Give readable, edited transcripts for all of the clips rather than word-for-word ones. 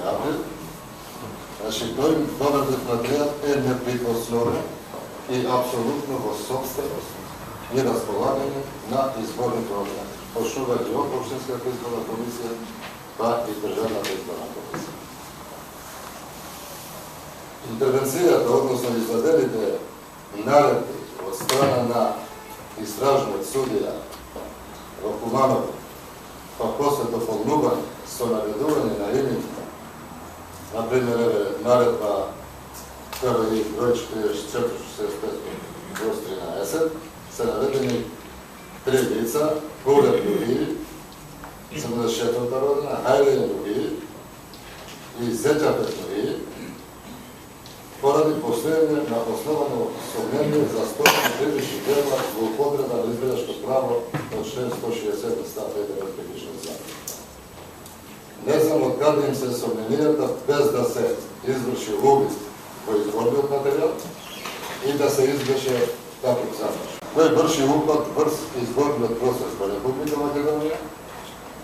април. Значи, тој довербен материјал е неприкосновен и апсолутно во собственост и располагање на изборните органи, почнувајќи од Општинската изборна комисија, па и Државната изборна комисија. Интервенцијата, односно извадените наредби од страна на истражниот судија во Куманово, па после дополнување со наведување на имена, например, наредба КРИ број 4465/13, се наведени 3 лица, Гулев Југиев, 74-та родина, Хајле Југиев и Зеќа Петновиев, поради постојање на основано сомнение за стопни кривични дела во употреба на избирачко право од член 160 став 1 од Кришниот закон. Не знам од каде им се сомненијата без да се изврши увид во изборниот материјал и да се изврши таков замаш. Кој врши упад врз изборниот процес во Република Македонија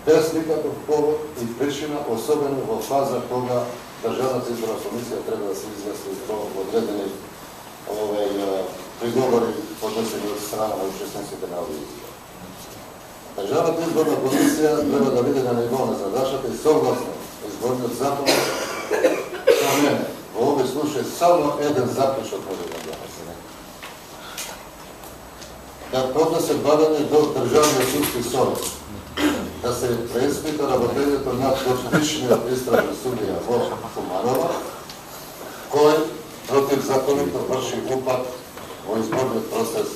без никаков повод и причина, особено во фаза кога Државната изборна комисија треба да се извести по одредени приговори поднесени од страна на учесниците на овие избори. Државната изборна комисија треба да биде на ниво на задачата и согласно изборниот закон, со мене, во овој случај само еден заклучок може да донесе. Да поднесе барање до Државниот судски совет, да се преиспита работењето на дотичниот истражен судија во Куманово, кој противзаконито врши упад во изборниот процес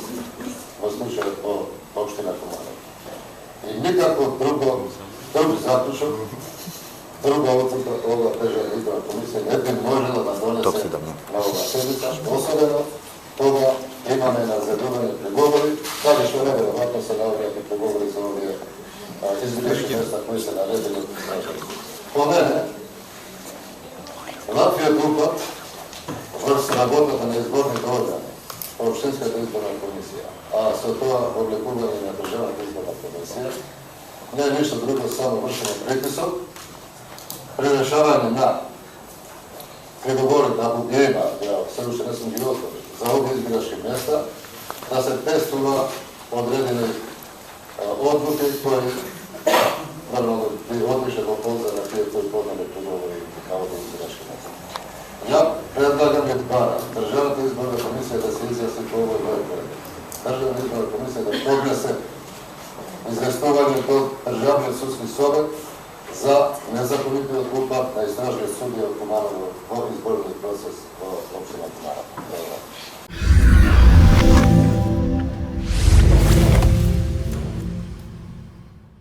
во случајот по општина Куманово. И никако друг заклучок, друга одлука ова Државна изборна комисија не би можела да донесе на ова седница, особено кога имаме назадување преговори, дали што неверојатно се наоѓаат преговори за овие избирачки места кои се наредени. По мене, ваквиот упад врз работата на изборните органи, Општинската изборна комисија, а со тоа облекување на Државната изборна комисија, не е ништо друго, само вршење притисок, при решавање на преговорите, ако ги има, ја се уште не сум ги отворил, за овие избирачки места, да се тестува одредени одлуки кои нормално би одише во полза на тие кои поднале преговори на овие избирачки места. Ја предлагам и барам Државната изборна комисија да се изјасни по овој проект. Државната изборна комисија да поднесе известување до Државниот судски совет за незаконитиот упад на истражниот судија од Куманово во изборниот процес во општина Куманово.